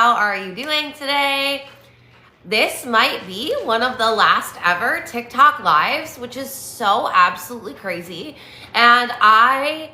how are you doing today? This might be one of the last ever TikTok lives, which is so absolutely crazy. And I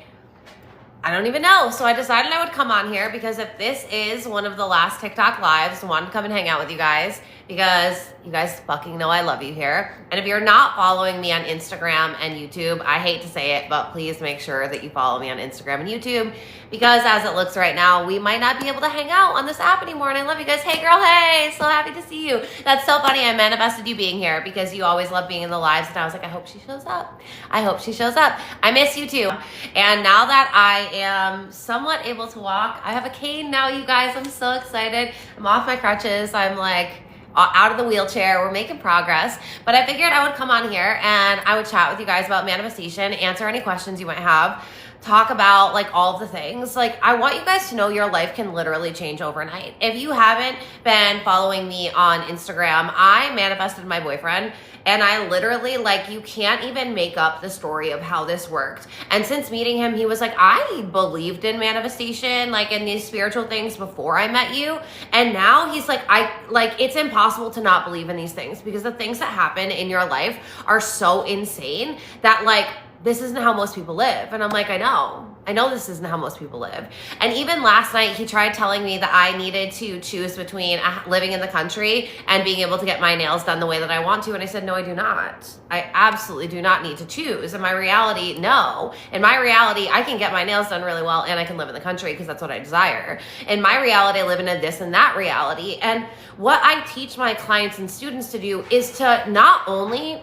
don't even know. So I decided I would come on here because if this is one of the last TikTok lives, I wanted to come and hang out with you guys because you guys fucking know I love you here. And if you're not following me on Instagram and YouTube, I hate to say it, but please make sure that you follow me on Instagram and YouTube because as it looks right now, we might not be able to hang out on this app anymore. And I love you guys. Hey girl, hey, so happy to see you. That's so funny. I manifested you being here because you always love being in the lives. And I was like, I hope she shows up. I hope she shows up. I miss you too. And now that I am somewhat able to walk, I have a cane now, you guys. I'm so excited. I'm off my crutches. I'm like, out of the wheelchair. We're making progress. But I figured I would come on here and I would chat with you guys about manifestation, answer any questions you might have, talk about like all of the things. Like I want you guys to know your life can literally change overnight. If you haven't been following me on Instagram, I manifested my boyfriend and I literally like, you can't even make up the story of how this worked. And since meeting him, he was like, I believed in manifestation, like in these spiritual things before I met you. And now he's like, it's impossible to not believe in these things because the things that happen in your life are so insane that like, this isn't how most people live. And I'm like, I know this isn't how most people live. And even last night, he tried telling me that I needed to choose between living in the country and being able to get my nails done the way that I want to. And I said, no, I do not. I absolutely do not need to choose. In my reality, no. In my reality, I can get my nails done really well and I can live in the country because that's what I desire. In my reality, I live in a this and that reality. And what I teach my clients and students to do is to not only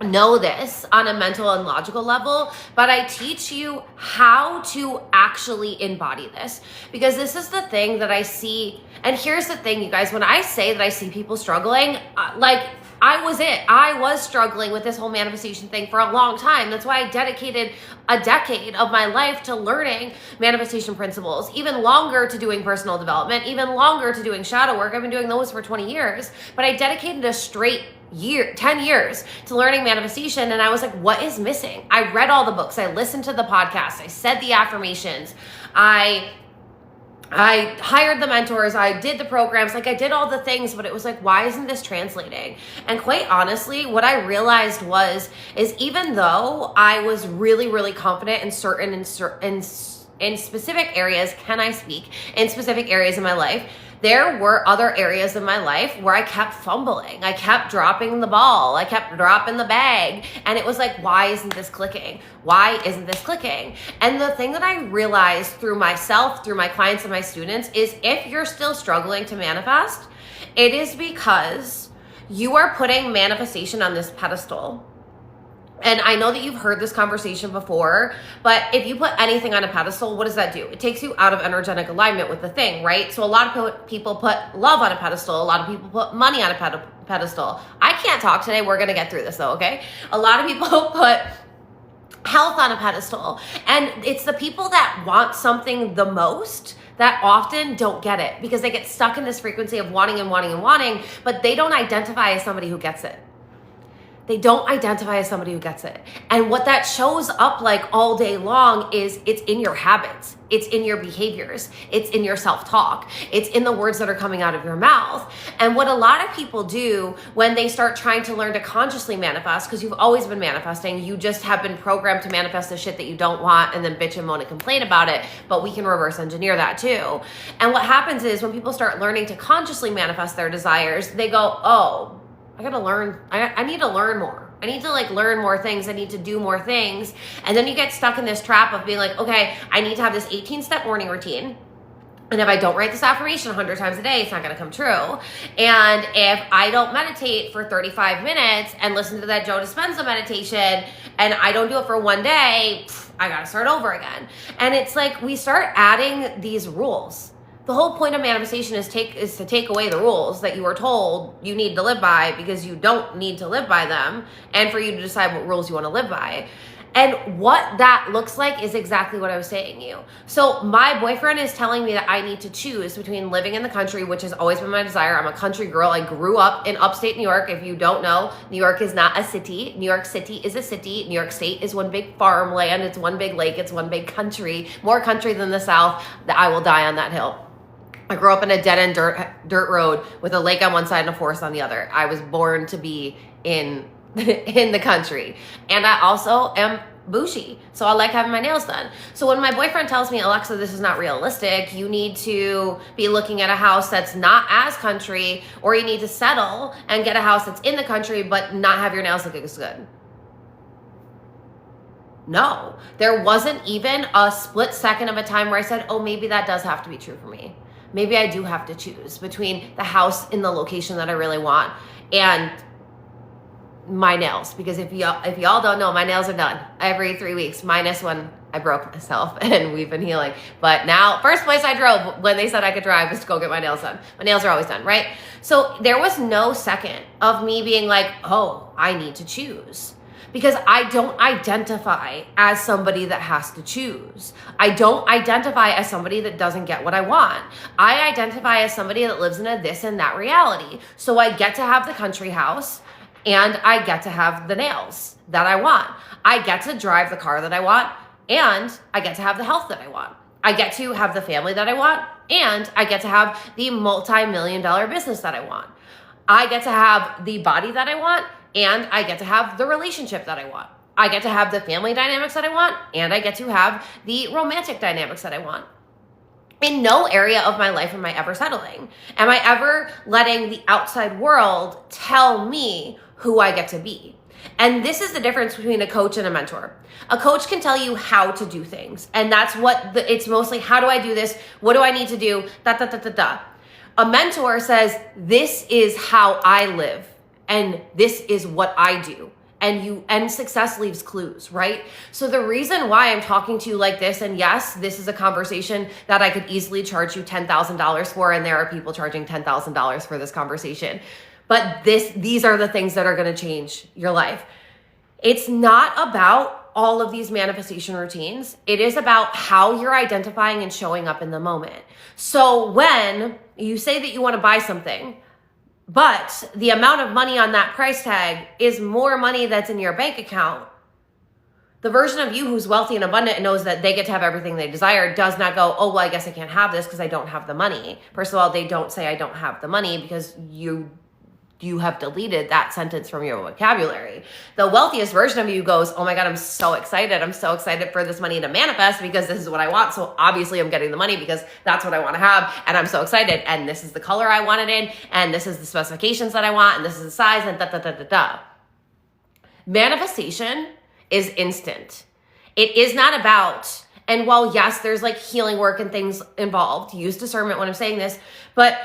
know this on a mental and logical level, but I teach you how to actually embody this because this is the thing that I see. And here's the thing, you guys, when I say that I see people struggling, I was struggling with this whole manifestation thing for a long time. That's why I dedicated a decade of my life to learning manifestation principles, even longer to doing personal development, even longer to doing shadow work. I've been doing those for 20 years, but I dedicated a straight 10 years to learning manifestation. And I was like, what is missing? I read all the books. I listened to the podcast. I said the affirmations. I hired the mentors. I did the programs. Like I did all the things, but it was like, why isn't this translating? And quite honestly, what I realized is even though I was really, really confident in certain, in specific areas, in specific areas of my life, there were other areas in my life where I kept fumbling. I kept dropping the ball. I kept dropping the bag. And it was like, why isn't this clicking? Why isn't this clicking? And the thing that I realized through myself, through my clients and my students is if you're still struggling to manifest, it is because you are putting manifestation on this pedestal. And I know that you've heard this conversation before, but if you put anything on a pedestal, what does that do? It takes you out of energetic alignment with the thing, right? So a lot of people put love on a pedestal. A lot of people put money on a pedestal. I can't talk today. We're going to get through this though, okay? A lot of people put health on a pedestal. And it's the people that want something the most that often don't get it because they get stuck in this frequency of wanting and wanting and wanting, but they don't identify as somebody who gets it. They don't identify as somebody who gets it. And what that shows up like all day long is it's in your habits. It's in your behaviors. It's in your self-talk. It's in the words that are coming out of your mouth. And what a lot of people do when they start trying to learn to consciously manifest, because you've always been manifesting, you just have been programmed to manifest the shit that you don't want and then bitch and moan and complain about it. But we can reverse engineer that too. And what happens is when people start learning to consciously manifest their desires, they go, oh, I gotta learn. I need to learn more. I need to like learn more things. I need to do more things. And then you get stuck in this trap of being like, okay, I need to have this 18-step morning routine. And if I don't write this affirmation 100 times a day, it's not gonna come true. And if I don't meditate for 35 minutes and listen to that Joe Dispenza meditation and I don't do it for one day, I gotta start over again. And it's like we start adding these rules. The whole point of manifestation is to take away the rules that you were told you need to live by because you don't need to live by them, and for you to decide what rules you want to live by. And what that looks like is exactly what I was saying to you. So my boyfriend is telling me that I need to choose between living in the country, which has always been my desire. I'm a country girl. I grew up in upstate New York. If you don't know, New York is not a city. New York City is a city. New York State is one big farmland. It's one big lake. It's one big country. More country than the South. That I will die on that hill. I grew up in a dead-end dirt road with a lake on one side and a forest on the other. I was born to be in the country. And I also am bougie, so I like having my nails done. So when my boyfriend tells me, Alexa, this is not realistic, you need to be looking at a house that's not as country, or you need to settle and get a house that's in the country but not have your nails looking as good. No, there wasn't even a split second of a time where I said, oh, maybe that does have to be true for me. Maybe I do have to choose between the house in the location that I really want and my nails, because if y'all don't know, my nails are done every 3 weeks, minus when I broke myself and we've been healing. But now, first place I drove when they said I could drive was to go get my nails done. My nails are always done, right? So there was no second of me being like, oh, I need to choose. Because I don't identify as somebody that has to choose. I don't identify as somebody that doesn't get what I want. I identify as somebody that lives in a this and that reality. So I get to have the country house, and I get to have the nails that I want. I get to drive the car that I want, and I get to have the health that I want. I get to have the family that I want, and I get to have the multi-million-dollar business that I want. I get to have the body that I want, and I get to have the relationship that I want. I get to have the family dynamics that I want, and I get to have the romantic dynamics that I want. In no area of my life am I ever settling. Am I ever letting the outside world tell me who I get to be? And this is the difference between a coach and a mentor. A coach can tell you how to do things. And that's what it's mostly, how do I do this? What do I need to do? A mentor says, this is how I live. And this is what I do. And success leaves clues, right? So the reason why I'm talking to you like this, and yes, this is a conversation that I could easily charge you $10,000 for, and there are people charging $10,000 for this conversation. But these are the things that are gonna change your life. It's not about all of these manifestation routines. It is about how you're identifying and showing up in the moment. So when you say that you wanna buy something, but the amount of money on that price tag is more money that's in your bank account, the version of you who's wealthy and abundant and knows that they get to have everything they desire does not go, oh, well, I guess I can't have this because I don't have the money. First of all, they don't say I don't have the money because you have deleted that sentence from your vocabulary. The wealthiest version of you goes, oh my God, I'm so excited. I'm so excited for this money to manifest because this is what I want. So obviously I'm getting the money because that's what I want to have. And I'm so excited. And this is the color I want it in. And this is the specifications that I want. And this is the size and Manifestation is instant. It is not about, and while yes, there's like healing work and things involved, use discernment when I'm saying this, but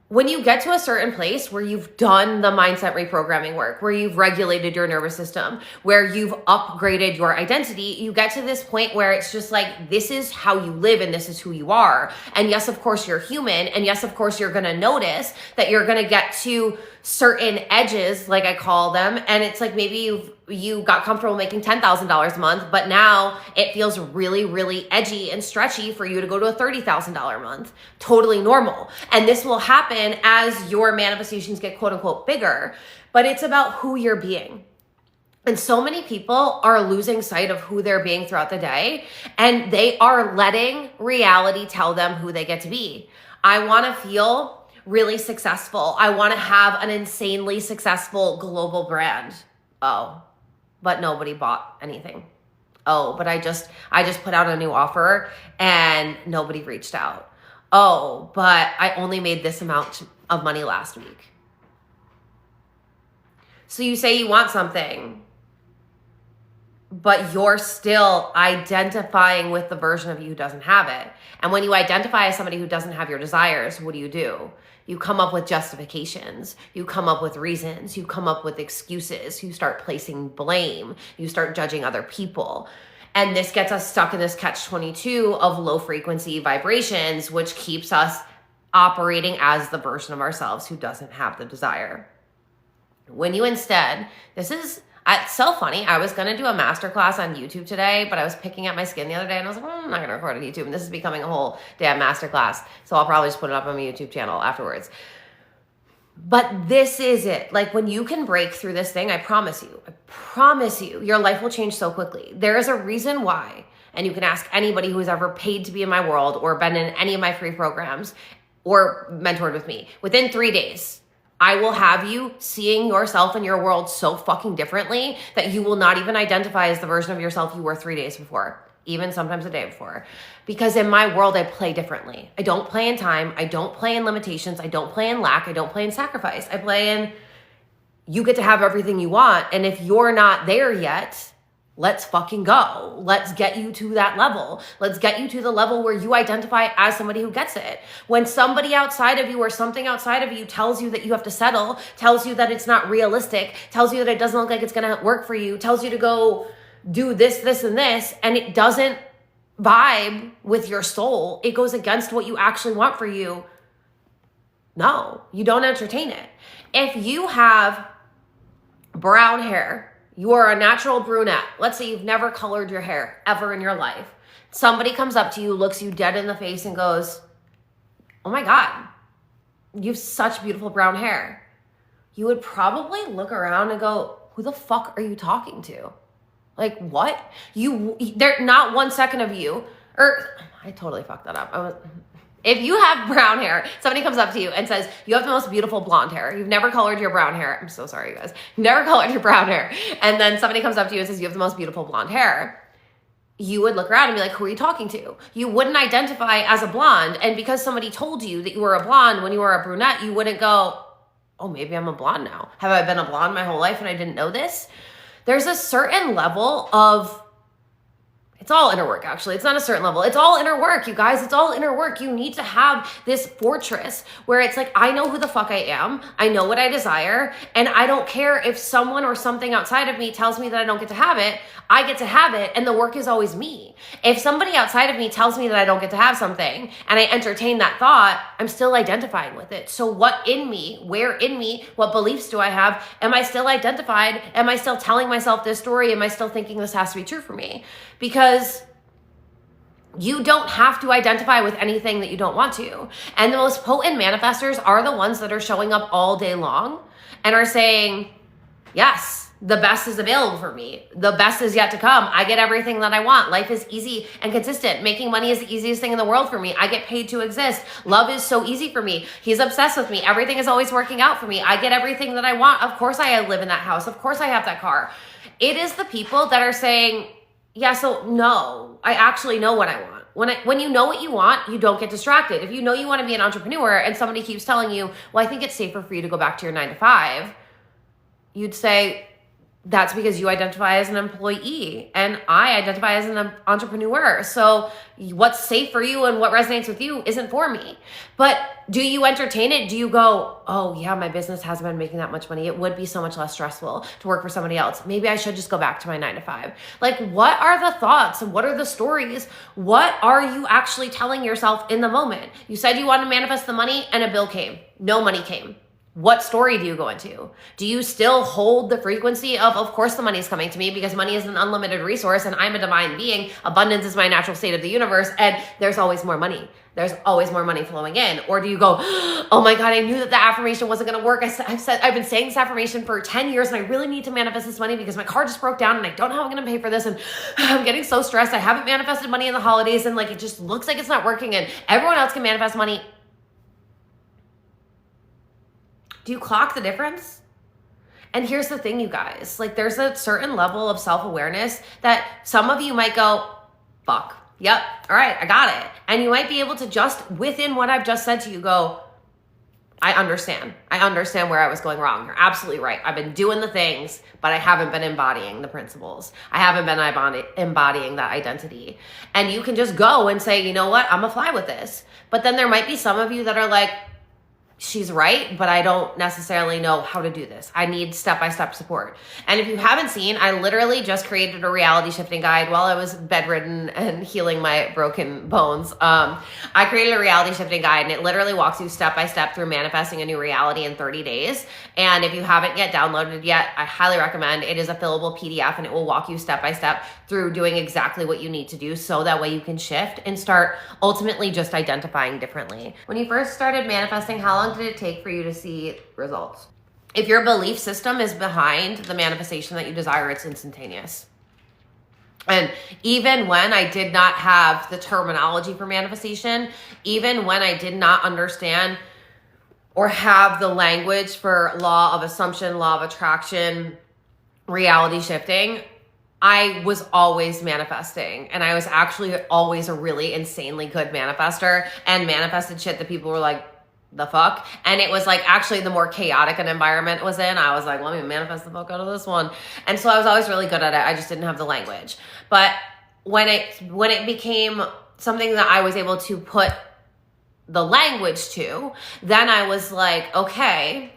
when you get to a certain place where you've done the mindset reprogramming work, where you've regulated your nervous system, where you've upgraded your identity, you get to this point where it's just like, this is how you live and this is who you are. And yes, of course, you're human. And yes, of course, you're going to notice that you're going to get to certain edges, like I call them. And it's like maybe you got comfortable making $10,000 a month, but now it feels really, really edgy and stretchy for you to go to a $30,000 a month. Totally normal. And this will happen as your manifestations get quote unquote bigger, but it's about who you're being. And so many people are losing sight of who they're being throughout the day, and they are letting reality tell them who they get to be. I want to feel really successful. I want to have an insanely successful global brand. Oh, but nobody bought anything. Oh, but I just put out a new offer and nobody reached out. Oh, but I only made this amount of money last week. So you say you want something, but you're still identifying with the version of you who doesn't have it. And when you identify as somebody who doesn't have your desires, what do? You come up with justifications. You come up with reasons. You come up with excuses. You start placing blame. You start judging other people. And this gets us stuck in this catch-22 of low frequency vibrations, which keeps us operating as the version of ourselves who doesn't have the desire. When you instead, it's so funny. I was going to do a masterclass on YouTube today, but I was picking at my skin the other day and I was like, I'm not going to record on YouTube. And this is becoming a whole damn masterclass. So I'll probably just put it up on my YouTube channel afterwards. But this is it. Like when you can break through this thing, I promise you, your life will change so quickly. There is a reason why. And you can ask anybody who's ever paid to be in my world or been in any of my free programs or mentored with me, within 3 days, I will have you seeing yourself and your world so fucking differently that you will not even identify as the version of yourself you were 3 days before, even sometimes a day before. Because in my world, I play differently. I don't play in time. I don't play in limitations. I don't play in lack. I don't play in sacrifice. I play in you get to have everything you want. And if you're not there yet, let's fucking go. Let's get you to that level. Let's get you to the level where you identify as somebody who gets it. When somebody outside of you or something outside of you tells you that you have to settle, tells you that it's not realistic, tells you that it doesn't look like it's going to work for you, tells you to go do this, this, and this, and it doesn't vibe with your soul, it goes against what you actually want for you. No, you don't entertain it. If you have brown hair, you are a natural brunette. Let's say you've never colored your hair ever in your life. Somebody comes up to you, looks you dead in the face and goes, oh my God, you have such beautiful brown hair. You would probably look around and go, who the fuck are you talking to? Like what? There, not 1 second of you, or I totally fucked that up. If you have brown hair, somebody comes up to you and says, you have the most beautiful blonde hair. You've never colored your brown hair. I'm so sorry, you guys. You've never colored your brown hair. And then somebody comes up to you and says, you have the most beautiful blonde hair. You would look around and be like, who are you talking to? You wouldn't identify as a blonde. And because somebody told you that you were a blonde when you were a brunette, you wouldn't go, oh, maybe I'm a blonde now. Have I been a blonde my whole life and I didn't know this? There's a certain level of, it's all inner work, actually. It's not a certain level. It's all inner work, you guys. It's all inner work. You need to have this fortress where it's like, I know who the fuck I am. I know what I desire. And I don't care if someone or something outside of me tells me that I don't get to have it. I get to have it. And the work is always me. If somebody outside of me tells me that I don't get to have something and I entertain that thought, I'm still identifying with it. So what in me, where in me, what beliefs do I have? Am I still identified? Am I still telling myself this story? Am I still thinking this has to be true for me? Because you don't have to identify with anything that you don't want to. And the most potent manifestors are the ones that are showing up all day long and are saying, yes, the best is available for me. The best is yet to come. I get everything that I want. Life is easy and consistent. Making money is the easiest thing in the world for me. I get paid to exist. Love is so easy for me. He's obsessed with me. Everything is always working out for me. I get everything that I want. Of course I live in that house. Of course I have that car. It is the people that are saying, yeah, so no, I actually know what I want. When you know what you want, you don't get distracted. If you know you want to be an entrepreneur and somebody keeps telling you, well, I think it's safer for you to go back to your 9 to 5, you'd say, that's because you identify as an employee and I identify as an entrepreneur. So what's safe for you and what resonates with you isn't for me. But do you entertain it? Do you go, oh yeah, my business hasn't been making that much money. It would be so much less stressful to work for somebody else. Maybe I should just go back to my 9 to 5. Like, what are the thoughts and what are the stories? What are you actually telling yourself in the moment? You said you wanted to manifest the money and a bill came. No money came. What story do you go into? Do you still hold the frequency of course the money is coming to me because money is an unlimited resource and I'm a divine being. Abundance is my natural state of the universe and there's always more money. There's always more money flowing in. Or do you go, oh my God, I knew that the affirmation wasn't going to work. I've been saying this affirmation for 10 years and I really need to manifest this money because my car just broke down and I don't know how I'm going to pay for this. And I'm getting so stressed. I haven't manifested money in the holidays and like, it just looks like it's not working and everyone else can manifest money. Do you clock the difference? And here's the thing, you guys, like there's a certain level of self-awareness that some of you might go, fuck, yep, all right, I got it. And you might be able to just within what I've just said to you go, I understand where I was going wrong. You're absolutely right. I've been doing the things, but I haven't been embodying the principles. I haven't been embodying that identity. And you can just go and say, you know what, I'm gonna fly with this. But then there might be some of you that are like, she's right, but I don't necessarily know how to do this. I need step-by-step support. And if you haven't seen, I literally just created a reality shifting guide while I was bedridden and healing my broken bones. I created a reality shifting guide and it literally walks you step-by-step through manifesting a new reality in 30 days. And if you haven't yet downloaded it yet, I highly recommend. It is a fillable PDF and it will walk you step-by-step through doing exactly what you need to do so that way you can shift and start ultimately just identifying differently. When you first started manifesting, how long did it take for you to see results? If your belief system is behind the manifestation that you desire, it's instantaneous. And even when I did not have the terminology for manifestation, even when I did not understand or have the language for law of assumption, law of attraction, reality shifting, I was always manifesting. And I was actually always a really insanely good manifester and manifested shit that people were like, the fuck? And it was like, actually, the more chaotic an environment was in, I was like, let me manifest the fuck out of this one. And so I was always really good at it. I just didn't have the language. But when it became something that I was able to put the language to, then I was like, okay,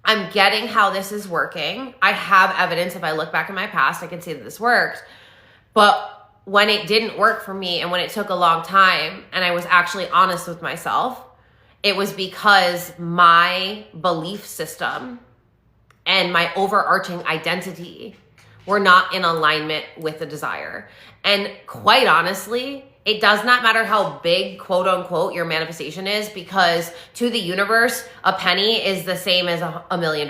I'm getting how this is working. I have evidence. If I look back in my past, I can see that this worked. But when it didn't work for me and when it took a long time and I was actually honest with myself, it was because my belief system and my overarching identity were not in alignment with the desire. And quite honestly, it does not matter how big, quote unquote, your manifestation is, because to the universe, a penny is the same as $1 million.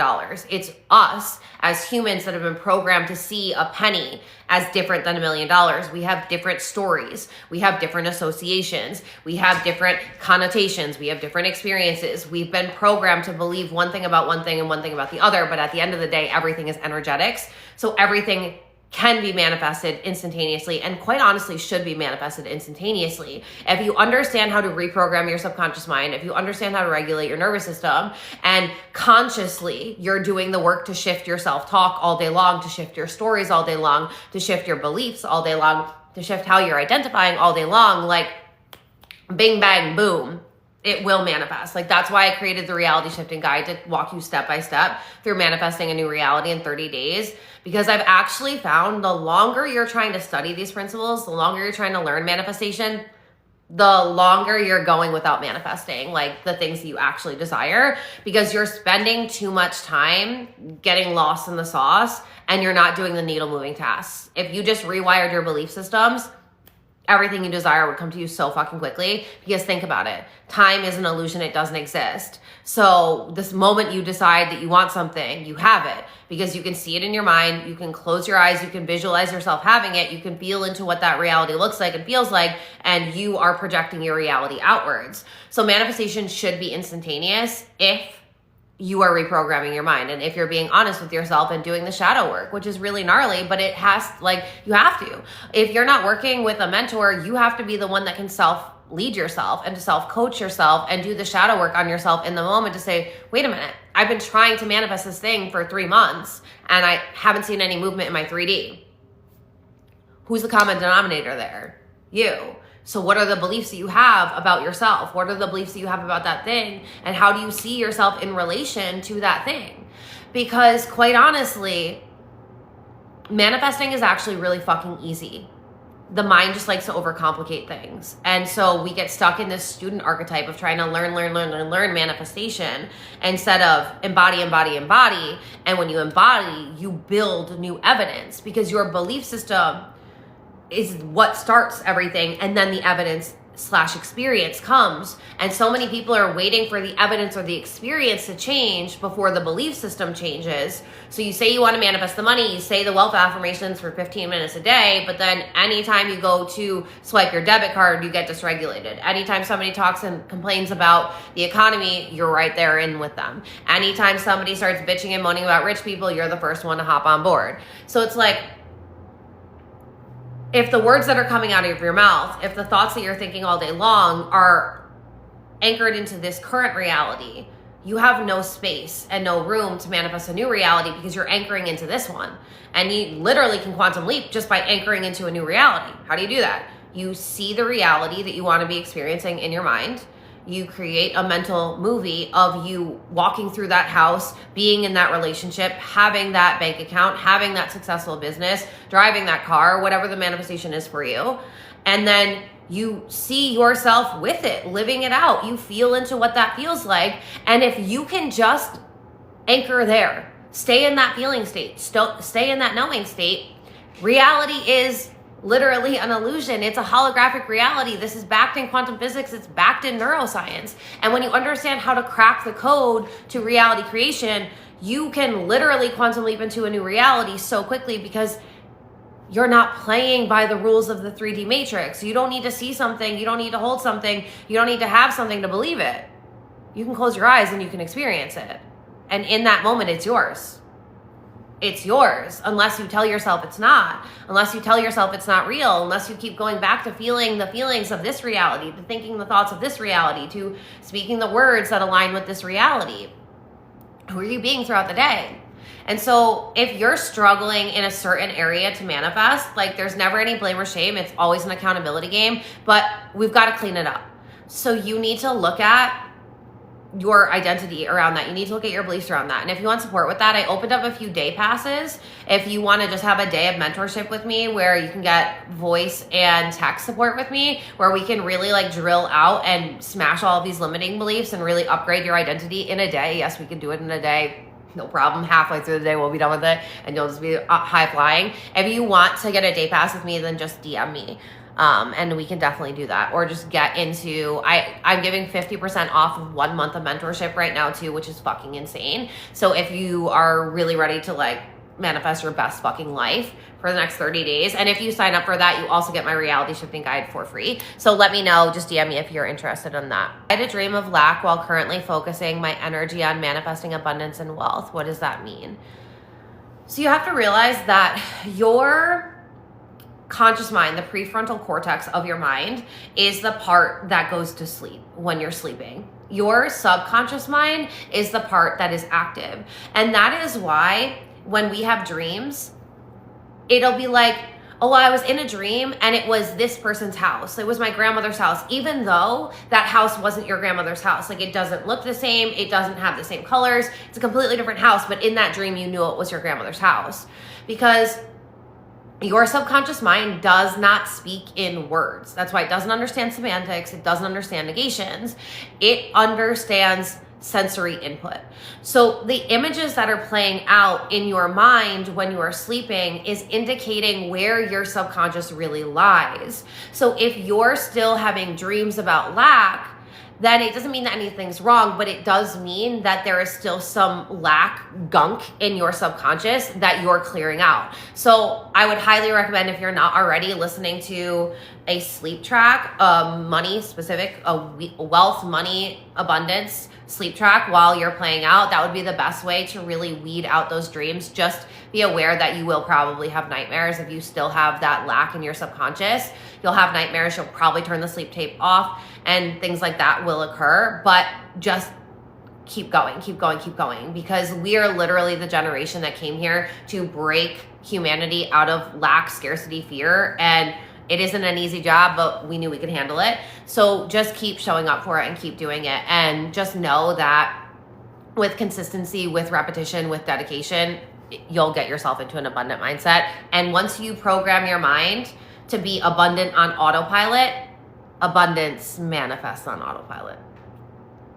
It's us as humans that have been programmed to see a penny as different than $1 million. We have different stories. We have different associations. We have different connotations. We have different experiences. We've been programmed to believe one thing about one thing and one thing about the other. But at the end of the day, everything is energetics. So everything can be manifested instantaneously, and quite honestly should be manifested instantaneously. If you understand how to reprogram your subconscious mind, if you understand how to regulate your nervous system, and consciously you're doing the work to shift your self-talk all day long, to shift your stories all day long, to shift your beliefs all day long, to shift how you're identifying all day long, like bing, bang, boom, it will manifest. Like, that's why I created the reality shifting guide, to walk you step by step through manifesting a new reality in 30 days. Because I've actually found the longer you're trying to study these principles, the longer you're trying to learn manifestation, the longer you're going without manifesting, like the things that you actually desire, because you're spending too much time getting lost in the sauce and you're not doing the needle moving tasks. If you just rewired your belief systems, everything you desire would come to you so fucking quickly. Because think about it. Time is an illusion. It doesn't exist. So this moment you decide that you want something, you have it, because you can see it in your mind. You can close your eyes. You can visualize yourself having it. You can feel into what that reality looks like and feels like, and you are projecting your reality outwards. So manifestation should be instantaneous if you are reprogramming your mind, and if you're being honest with yourself and doing the shadow work, which is really gnarly, but it has, like, you have to. If you're not working with a mentor, you have to be the one that can self-lead yourself and to self-coach yourself and do the shadow work on yourself in the moment to say, wait a minute, I've been trying to manifest this thing for 3 months and I haven't seen any movement in my 3D. Who's the common denominator there? You. So what are the beliefs that you have about yourself? What are the beliefs that you have about that thing? And how do you see yourself in relation to that thing? Because quite honestly, manifesting is actually really fucking easy. The mind just likes to overcomplicate things. And so we get stuck in this student archetype of trying to learn manifestation instead of embody. And when you embody, you build new evidence, because your belief system is what starts everything, and then the evidence / experience comes. And so many people are waiting for the evidence or the experience to change before the belief system changes. So you say you want to manifest the money, you say the wealth affirmations for 15 minutes a day, but then anytime you go to swipe your debit card, you get dysregulated. Anytime somebody talks and complains about the economy, you're right there in with them. Anytime somebody starts bitching and moaning about rich people, you're the first one to hop on board. So it's like, if the words that are coming out of your mouth, if the thoughts that you're thinking all day long are anchored into this current reality, you have no space and no room to manifest a new reality, because you're anchoring into this one. And you literally can quantum leap just by anchoring into a new reality. How do you do that? You see the reality that you want to be experiencing in your mind. You create a mental movie of you walking through that house, being in that relationship, having that bank account, having that successful business, driving that car, whatever the manifestation is for you. And then you see yourself with it, living it out. You feel into what that feels like. And if you can just anchor there, stay in that feeling state, stay in that knowing state, reality is literally an illusion. It's a holographic reality. This is backed in quantum physics. It's backed in neuroscience. And when you understand how to crack the code to reality creation, you can literally quantum leap into a new reality so quickly, because you're not playing by the rules of the 3D matrix. You don't need to see something. You don't need to hold something. You don't need to have something to believe it. You can close your eyes and you can experience it. And in that moment, it's yours. It's yours, unless you tell yourself it's not, unless you tell yourself it's not real, unless you keep going back to feeling the feelings of this reality, to thinking the thoughts of this reality, to speaking the words that align with this reality. Who are you being throughout the day? And so if you're struggling in a certain area to manifest, like there's never any blame or shame. It's always an accountability game, but we've got to clean it up. So you need to look at your identity around that. You need to look at your beliefs around that. And if you want support with that, I opened up a few day passes. If you want to just have a day of mentorship with me where you can get voice and text support with me, where we can really like drill out and smash all of these limiting beliefs and really upgrade your identity in a day. Yes, we can do it in a day. No problem. Halfway through the day, we'll be done with it and you'll just be high flying. If you want to get a day pass with me, then just DM me. And we can definitely do that, or just get into, I'm giving 50% off of 1 month of mentorship right now too, which is fucking insane. So if you are really ready to like manifest your best fucking life for the next 30 days, and if you sign up for that, you also get my reality shifting guide for free. So let me know, just DM me if you're interested in that. I had a dream of lack while currently focusing my energy on manifesting abundance and wealth. What does that mean? So you have to realize that your conscious mind, the prefrontal cortex of your mind, is the part that goes to sleep when you're sleeping. Your subconscious mind is the part that is active. And that is why when we have dreams, it'll be like, oh, I was in a dream and it was this person's house. It was my grandmother's house, even though that house wasn't your grandmother's house. Like, it doesn't look the same. It doesn't have the same colors. It's a completely different house. But in that dream, you knew it was your grandmother's house, because your subconscious mind does not speak in words. That's why it doesn't understand semantics. It doesn't understand negations. It understands sensory input. So the images that are playing out in your mind when you are sleeping is indicating where your subconscious really lies. So if you're still having dreams about lack, then it doesn't mean that anything's wrong, but it does mean that there is still some lack gunk in your subconscious that you're clearing out. So I would highly recommend, if you're not already, listening to a sleep track, money specific, a wealth, money, abundance sleep track while you're playing out. That would be the best way to really weed out those dreams. Just be aware that you will probably have nightmares if you still have that lack in your subconscious. You'll have nightmares. You'll probably turn the sleep tape off and things like that will occur, but just keep going, keep going, keep going, because we are literally the generation that came here to break humanity out of lack, scarcity, fear, and it isn't an easy job, but we knew we could handle it. So just keep showing up for it and keep doing it. And just know that with consistency, with repetition, with dedication, you'll get yourself into an abundant mindset. And once you program your mind to be abundant on autopilot, abundance manifests on autopilot.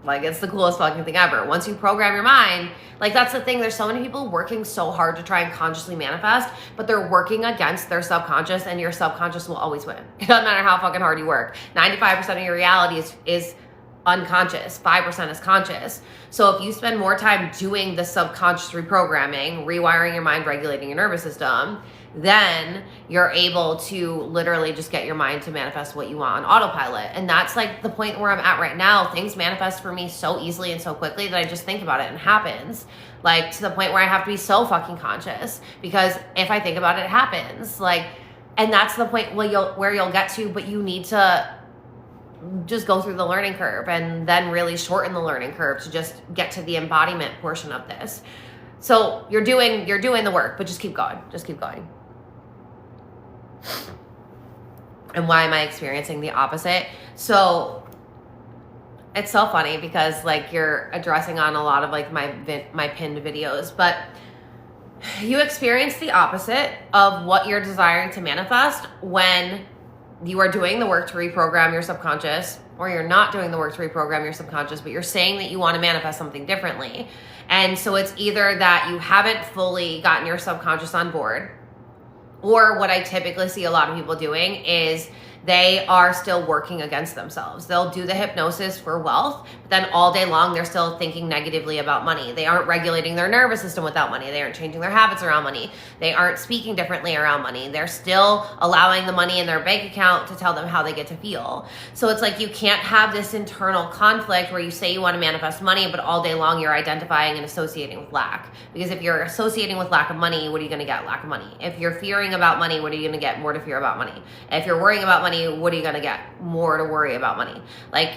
Like, it's the coolest fucking thing ever. Once you program your mind, like, that's the thing. There's so many people working so hard to try and consciously manifest, but they're working against their subconscious, and your subconscious will always win. It doesn't matter how fucking hard you work. 95% of your reality is unconscious. 5% is conscious. So if you spend more time doing the subconscious reprogramming, rewiring your mind, regulating your nervous system, then you're able to literally just get your mind to manifest what you want on autopilot. And that's like the point where I'm at right now. Things manifest for me so easily and so quickly that I just think about it and it happens. Like, to the point where I have to be so fucking conscious, because if I think about it, it happens. Like, and that's the point where you'll get to, but you need to just go through the learning curve and then really shorten the learning curve to just get to the embodiment portion of this. So you're doing the work, but just keep going. Just keep going. And why am I experiencing the opposite? So it's so funny because, like, you're addressing on a lot of like my pinned videos, but you experience the opposite of what you're desiring to manifest when you are doing the work to reprogram your subconscious, or you're not doing the work to reprogram your subconscious, but you're saying that you want to manifest something differently. And so it's either that you haven't fully gotten your subconscious on board, or what I typically see a lot of people doing is they are still working against themselves. They'll do the hypnosis for wealth, but then all day long, they're still thinking negatively about money. They aren't regulating their nervous system without money. They aren't changing their habits around money. They aren't speaking differently around money. They're still allowing the money in their bank account to tell them how they get to feel. So it's like you can't have this internal conflict where you say you want to manifest money, but all day long you're identifying and associating with lack. Because if you're associating with lack of money, what are you going to get? Lack of money. If you're fearing about money, what are you going to get? More to fear about money. If you're worrying about money, what are you going to get? More to worry about money. Like,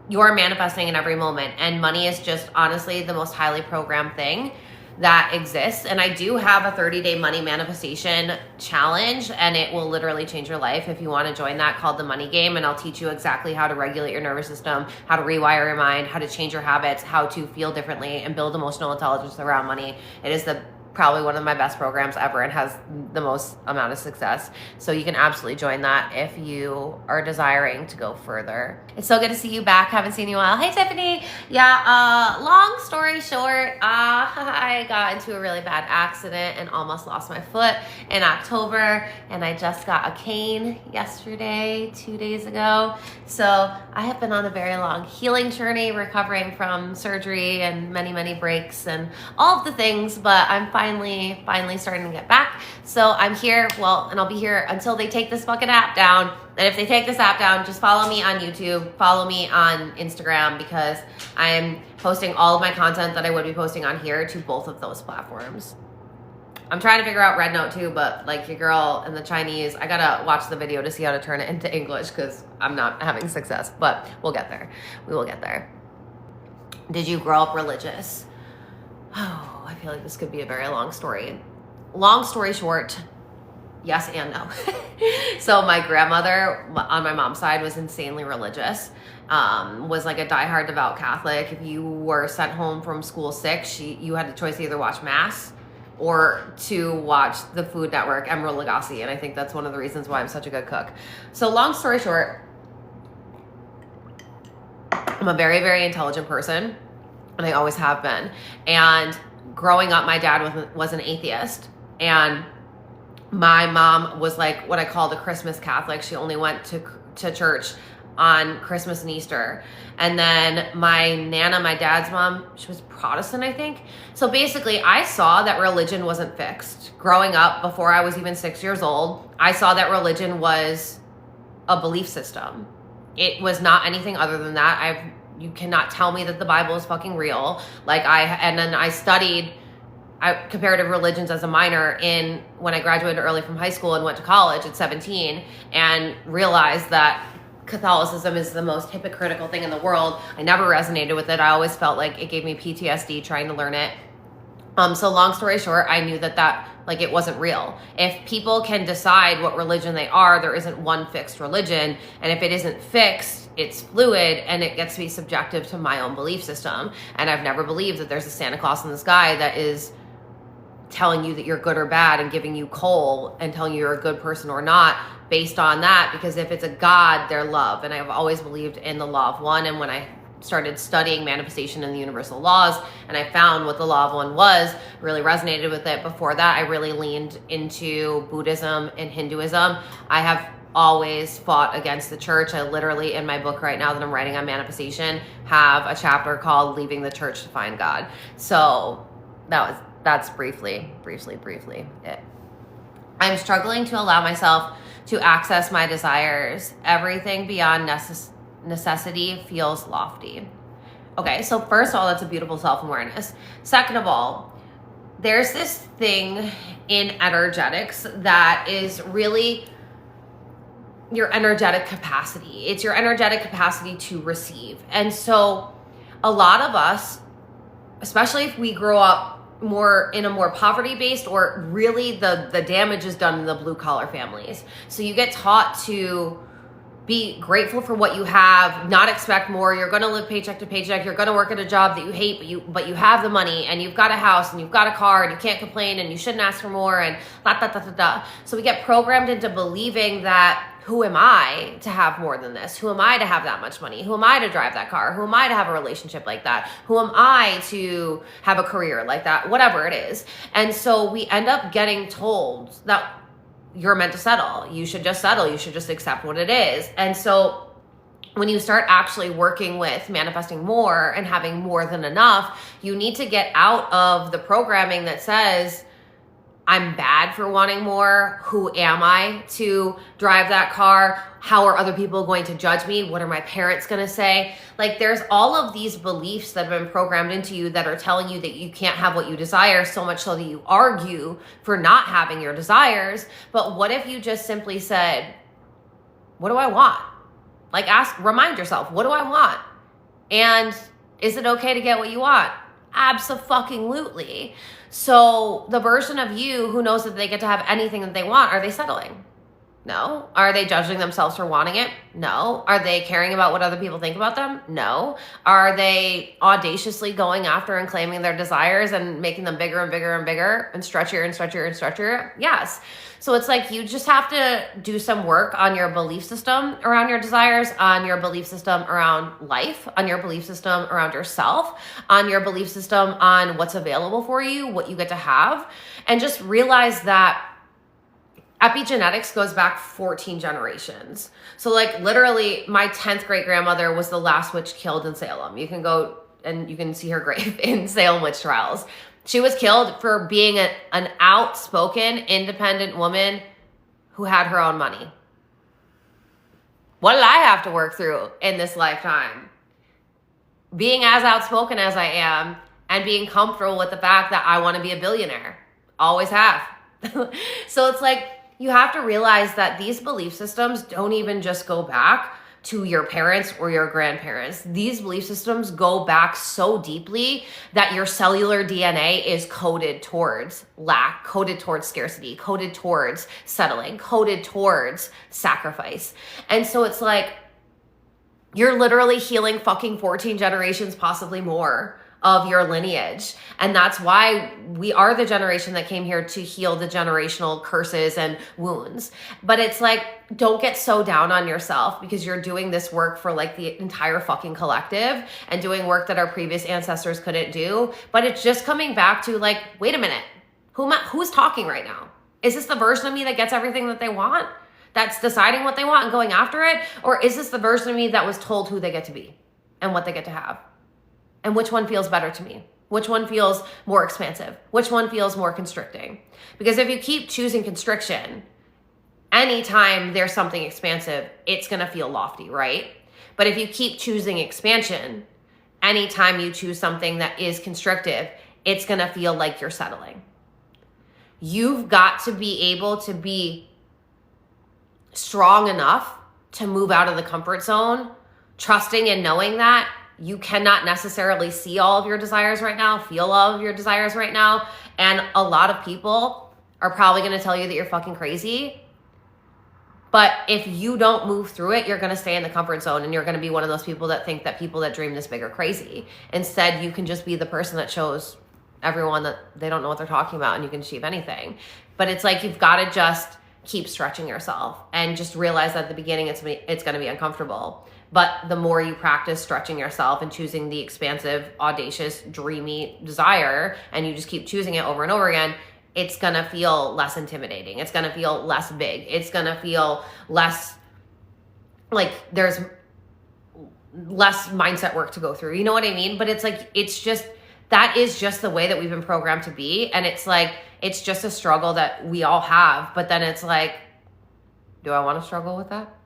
you're manifesting in every moment, and money is just honestly the most highly programmed thing that exists. And I do have a 30-day money manifestation challenge, and it will literally change your life if you want to join that, called the Money Game. And I'll teach you exactly how to regulate your nervous system, how to rewire your mind, how to change your habits, how to feel differently and build emotional intelligence around money. It is probably one of my best programs ever and has the most amount of success. So you can absolutely join that if you are desiring to go further. It's so good to see you back. Haven't seen you in a while. Hey, Tiffany. Yeah, long story short, I got into a really bad accident and almost lost my foot in October, and I just got a cane yesterday, 2 days ago. So I have been on a very long healing journey, recovering from surgery and many, many breaks and all of the things, but I'm finally starting to get back. So I'm here, and I'll be here until they take this fucking app down. And if they take this app down, just follow me on YouTube, follow me on Instagram, because I'm posting all of my content that I would be posting on here to both of those platforms. I'm trying to figure out Red Note too, but like your girl in the Chinese, I gotta watch the video to see how to turn it into English because I'm not having success, but we'll get there. We will get there. Did you grow up religious? Oh, I feel like this could be a very long story. Long story short, yes and no. So my grandmother on my mom's side was insanely religious, was like a diehard devout Catholic. If you were sent home from school sick, you had the choice to either watch Mass or to watch the Food Network, Emeril Lagasse. And I think that's one of the reasons why I'm such a good cook. So long story short, I'm a very, very intelligent person, and I always have been. And growing up, my dad was an atheist, and my mom was like what I call the Christmas Catholic. She only went to church on Christmas and Easter. And then my Nana, my dad's mom, she was Protestant, I think. So basically, I saw that religion wasn't fixed. Growing up, before I was even 6 years old, I saw that religion was a belief system. It was not anything other than that. You cannot tell me that the Bible is fucking real. And then I studied comparative religions as a minor when I graduated early from high school and went to college at 17, and realized that Catholicism is the most hypocritical thing in the world. I never resonated with it. I always felt like it gave me PTSD trying to learn it. So long story short, I knew that it wasn't real. If people can decide what religion they are, there isn't one fixed religion. And if it isn't fixed, it's fluid, and it gets to be subjective to my own belief system. And I've never believed that there's a Santa Claus in the sky that is telling you that you're good or bad and giving you coal and telling you you're a good person or not based on that, because if it's a God, they're love. And I've always believed in the law of one. And when I started studying manifestation and the universal laws, and I found what the law of one was, really resonated with it. Before that, I really leaned into Buddhism and Hinduism. I have always fought against the church. I literally, in my book right now that I'm writing on manifestation, have a chapter called Leaving the Church to Find God. So that's briefly it. I'm struggling to allow myself to access my desires. Everything beyond necessity feels lofty. Okay, so first of all, that's a beautiful self-awareness. Second of all, there's this thing in energetics that is really your energetic capacity. It's your energetic capacity to receive. And so a lot of us, especially if we grow up in a more poverty-based, or really the damage is done in the blue-collar families. So you get taught to be grateful for what you have, not expect more. You're going to live paycheck to paycheck. You're going to work at a job that you hate, but you have the money, and you've got a house, and you've got a car, and you can't complain, and you shouldn't ask for more, and da. So we get programmed into believing that, who am I to have more than this? Who am I to have that much money? Who am I to drive that car? Who am I to have a relationship like that? Who am I to have a career like that? Whatever it is. And so we end up getting told that you're meant to settle. You should just settle. You should just accept what it is. And so when you start actually working with manifesting more and having more than enough, you need to get out of the programming that says, I'm bad for wanting more. Who am I to drive that car? How are other people going to judge me? What are my parents going to say? Like, there's all of these beliefs that have been programmed into you that are telling you that you can't have what you desire, so much so that you argue for not having your desires. But what if you just simply said, what do I want? Like, remind yourself, what do I want? And is it okay to get what you want? Abso-fucking-lutely. So the version of you who knows that they get to have anything that they want, are they settling? No. Are they judging themselves for wanting it? No. Are they caring about what other people think about them? No. Are they audaciously going after and claiming their desires and making them bigger and bigger and bigger and stretchier and stretchier and stretchier? Yes. So it's like you just have to do some work on your belief system around your desires, on your belief system around life, on your belief system around yourself, on your belief system on what's available for you, what you get to have, and just realize that epigenetics goes back 14 generations. So like literally my 10th great grandmother was the last witch killed in Salem. You can go and you can see her grave in Salem witch trials. She was killed for being an outspoken, independent woman who had her own money. What did I have to work through in this lifetime? Being as outspoken as I am and being comfortable with the fact that I want to be a billionaire. Always have. So it's like, you have to realize that these belief systems don't even just go back to your parents or your grandparents. These belief systems go back so deeply that your cellular DNA is coded towards lack, coded towards scarcity, coded towards settling, coded towards sacrifice. And so it's like, you're literally healing fucking 14 generations, possibly more, of your lineage. And that's why we are the generation that came here to heal the generational curses and wounds. But it's like, don't get so down on yourself because you're doing this work for like the entire fucking collective and doing work that our previous ancestors couldn't do. But it's just coming back to like, wait a minute, who's talking right now? Is this the version of me that gets everything that they want? That's deciding what they want and going after it? Or is this the version of me that was told who they get to be and what they get to have? And which one feels better to me? Which one feels more expansive? Which one feels more constricting? Because if you keep choosing constriction, anytime there's something expansive, it's gonna feel lofty, right? But if you keep choosing expansion, anytime you choose something that is constrictive, it's gonna feel like you're settling. You've got to be able to be strong enough to move out of the comfort zone, trusting and knowing that you cannot necessarily see all of your desires right now, feel all of your desires right now. And a lot of people are probably going to tell you that you're fucking crazy. But if you don't move through it, you're going to stay in the comfort zone and you're going to be one of those people that think that people that dream this big are crazy. Instead, you can just be the person that shows everyone that they don't know what they're talking about and you can achieve anything. But it's like, you've got to just keep stretching yourself and just realize that at the beginning it's going to be uncomfortable. But the more you practice stretching yourself and choosing the expansive, audacious, dreamy desire, and you just keep choosing it over and over again, it's going to feel less intimidating. It's going to feel less big. It's going to feel less like there's less mindset work to go through. You know what I mean? But it's like, that is just the way that we've been programmed to be. And it's like, it's just a struggle that we all have. But then it's like, do I want to struggle with that?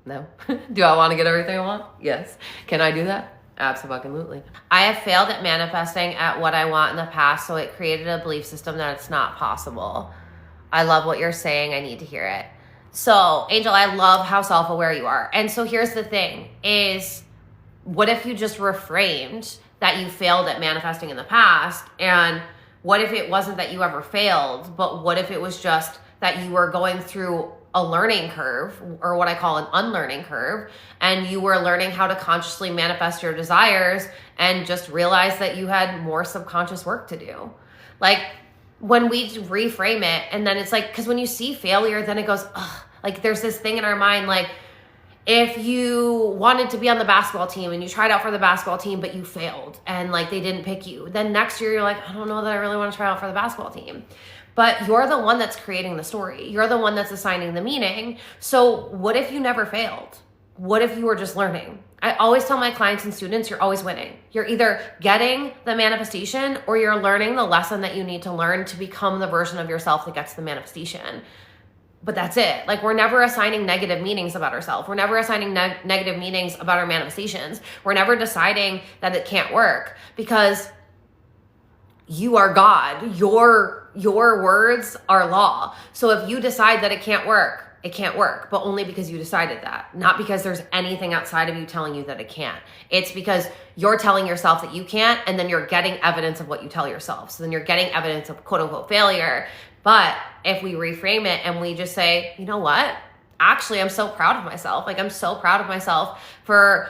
No. Do I want to get everything I want? Yes. Can I do that? Absolutely. I have failed at manifesting at what I want in the past, so it created a belief system that it's not possible. I love what you're saying. I need to hear it. So, Angel, I love how self-aware you are. And so here's the thing is, what if you just reframed that you failed at manifesting in the past? And what if it wasn't that you ever failed, but what if it was just that you were going through a learning curve, or what I call an unlearning curve, and you were learning how to consciously manifest your desires and just realize that you had more subconscious work to do. Like when we reframe it, and then it's like, because when you see failure, then it goes, ugh, like there's this thing in our mind, like if you wanted to be on the basketball team and you tried out for the basketball team, but you failed and like they didn't pick you, then next year you're like, I don't know that I really want to try out for the basketball team. But you're the one that's creating the story. You're the one that's assigning the meaning. So what if you never failed? What if you were just learning? I always tell my clients and students, you're always winning. You're either getting the manifestation or you're learning the lesson that you need to learn to become the version of yourself that gets the manifestation. But that's it. Like, we're never assigning negative meanings about ourselves. We're never assigning negative meanings about our manifestations. We're never deciding that it can't work, because you are God. Your words are law. So if you decide that it can't work, it can't work, but only because you decided that, not because there's anything outside of you telling you that it can't. It's because you're telling yourself that you can't, and then you're getting evidence of what you tell yourself. So then you're getting evidence of quote unquote failure. But if we reframe it and we just say, you know what? Actually, I'm so proud of myself. Like, I'm so proud of myself for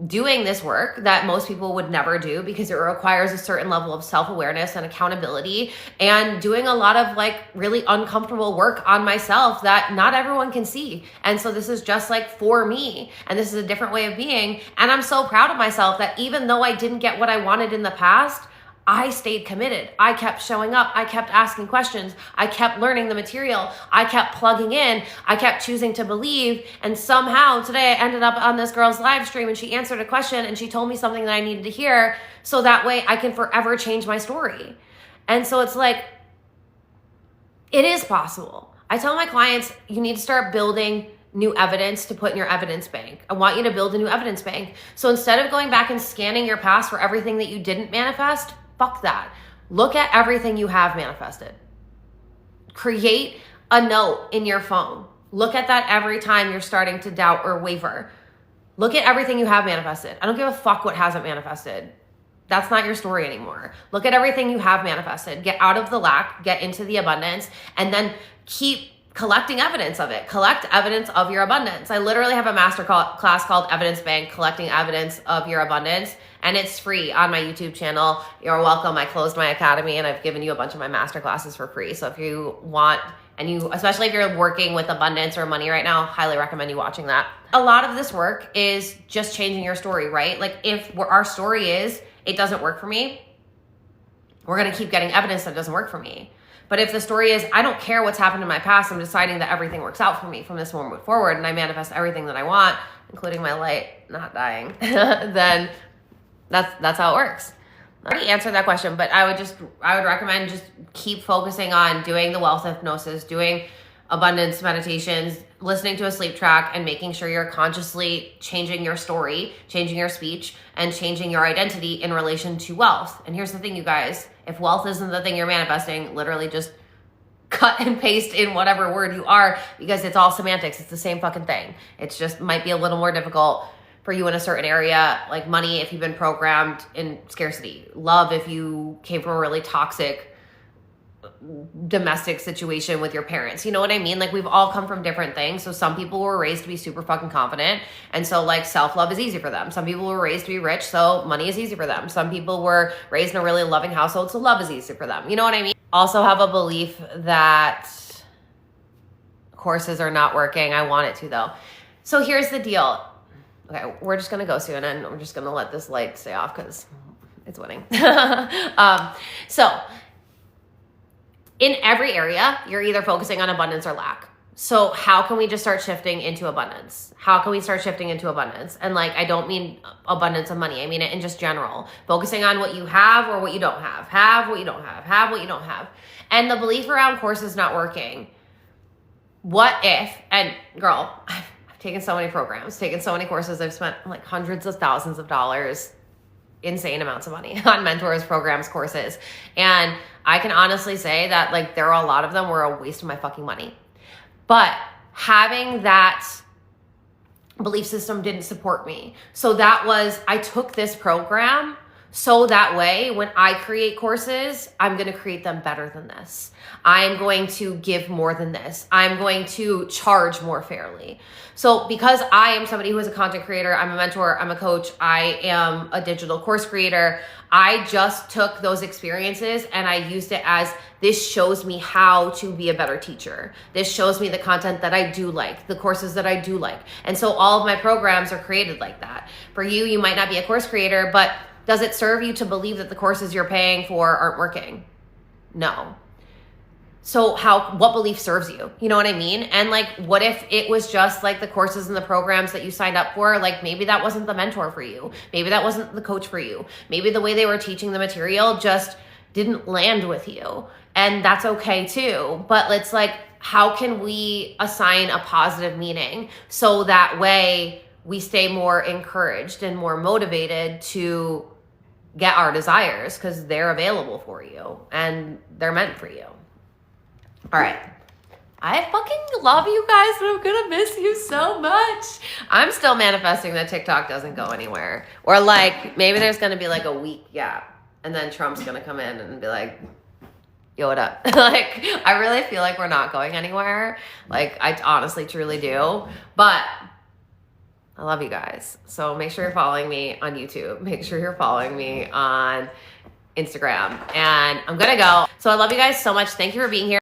doing this work that most people would never do, because it requires a certain level of self-awareness and accountability, and doing a lot of like really uncomfortable work on myself that not everyone can see. And so this is just like for me, and this is a different way of being. And I'm so proud of myself that even though I didn't get what I wanted in the past, I stayed committed. I kept showing up. I kept asking questions. I kept learning the material. I kept plugging in. I kept choosing to believe. And somehow today I ended up on this girl's live stream, and she answered a question and she told me something that I needed to hear. So that way I can forever change my story. And so it's like, it is possible. I tell my clients, you need to start building new evidence to put in your evidence bank. I want you to build a new evidence bank. So instead of going back and scanning your past for everything that you didn't manifest, fuck that. Look at everything you have manifested. Create a note in your phone. Look at that every time you're starting to doubt or waver. Look at everything you have manifested. I don't give a fuck what hasn't manifested. That's not your story anymore. Look at everything you have manifested. Get out of the lack, get into the abundance, and then keep collecting evidence of it. Collect evidence of your abundance. I literally have a master class called Evidence Bank, collecting evidence of your abundance, and it's free on my YouTube channel. You're welcome. I closed my academy and I've given you a bunch of my master classes for free. So if you want, and you, especially if you're working with abundance or money right now, highly recommend you watching that. A lot of this work is just changing your story, right? Like, if our story is, it doesn't work for me, we're going to keep getting evidence that it doesn't work for me. But if the story is, I don't care what's happened in my past, I'm deciding that everything works out for me from this moment forward, and I manifest everything that I want, including my light not dying, then that's how it works. I already answered that question, but I would recommend just keep focusing on doing the wealth hypnosis, doing abundance meditations, listening to a sleep track, and making sure you're consciously changing your story, changing your speech, and changing your identity in relation to wealth. And here's the thing, you guys, if wealth isn't the thing you're manifesting, literally just cut and paste in whatever word you are, because it's all semantics. It's the same fucking thing. It's just might be a little more difficult for you in a certain area, like money if you've been programmed in scarcity, love if you came from a really toxic domestic situation with your parents. You know what I mean? Like, we've all come from different things. So some people were raised to be super fucking confident, and so like self-love is easy for them. Some people were raised to be rich, so money is easy for them. Some people were raised in a really loving household, so love is easy for them. You know what I mean? Also have a belief that courses are not working. I want it to, though. So here's the deal. Okay, we're just gonna go soon, and we're just gonna let this light stay off because it's winning. So in every area, you're either focusing on abundance or lack. So how can we just start shifting into abundance? How can we start shifting into abundance? And like, I don't mean abundance of money. I mean it in just general. Focusing on what you have or what you don't have. Have what you don't have. Have what you don't have. And the belief around courses not working. What if, and girl, I've taken so many programs, taken so many courses. I've spent like hundreds of thousands of dollars, insane amounts of money on mentors, programs, courses. And I can honestly say that like there are a lot of them were a waste of my fucking money. But having that belief system didn't support me. So that was, I took this program So that way, when I create courses, I'm going to create them better than this. I'm going to give more than this. I'm going to charge more fairly. So because I am somebody who is a content creator, I'm a mentor, I'm a coach, I am a digital course creator, I just took those experiences and I used it as, this shows me how to be a better teacher. This shows me the content that I do like, the courses that I do like. And so all of my programs are created like that. For you, you might not be a course creator, but does it serve you to believe that the courses you're paying for aren't working? No. So what belief serves you? You know what I mean? And like, what if it was just like the courses and the programs that you signed up for? Like maybe that wasn't the mentor for you. Maybe that wasn't the coach for you. Maybe the way they were teaching the material just didn't land with you. And that's okay too. But it's like, how can we assign a positive meaning so that way we stay more encouraged and more motivated to get our desires, because they're available for you and they're meant for you. All right. I fucking love you guys, but I'm gonna miss you so much. I'm still manifesting that TikTok doesn't go anywhere. Or like, maybe there's gonna be like a week gap and then Trump's gonna come in and be like, yo, what up? Like, I really feel like we're not going anywhere. Like, I honestly, truly do. But I love you guys. So make sure you're following me on YouTube. Make sure you're following me on Instagram. And I'm gonna go. So I love you guys so much. Thank you for being here.